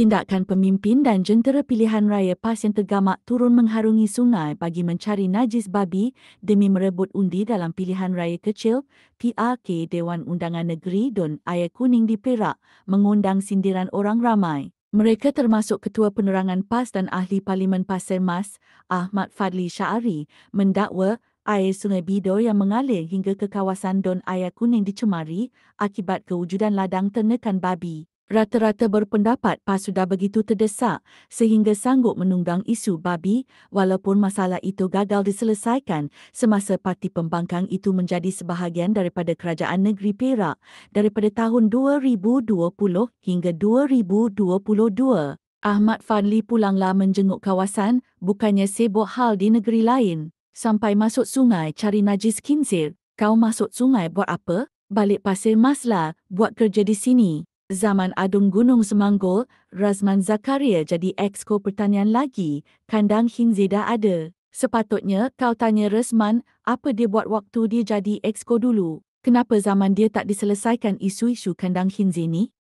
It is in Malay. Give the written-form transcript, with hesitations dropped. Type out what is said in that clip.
Tindakan pemimpin dan jentera pilihan raya PAS yang tergamak turun mengharungi sungai bagi mencari najis babi demi merebut undi dalam pilihan raya kecil PRK Dewan Undangan Negeri Dun Air Kuning di Perak mengundang sindiran orang ramai. Mereka termasuk Ketua Penerangan PAS dan Ahli Parlimen Pasir Mas, Ahmad Fadli Syari, mendakwa air Sungai Bidor yang mengalir hingga ke kawasan Dun Air Kuning dicemari akibat kewujudan ladang ternakan babi. Rata-rata berpendapat PAS sudah begitu terdesak sehingga sanggup menunggang isu babi walaupun masalah itu gagal diselesaikan semasa parti pembangkang itu menjadi sebahagian daripada kerajaan negeri Perak daripada tahun 2020 hingga 2022. Ahmad Fadli pulanglah menjenguk kawasan, bukannya sibuk hal di negeri lain. Sampai masuk sungai cari najis khinzir. Kau masuk sungai buat apa? Balik Pasir Mas lah, buat kerja di sini. Zaman Adung Gunung Semanggol, Razman Zakaria jadi Exco Pertanian lagi, kandang khinzir dah ada. Sepatutnya kau tanya Razman apa dia buat waktu dia jadi Exco dulu. Kenapa zaman dia tak diselesaikan isu-isu kandang khinzir ni?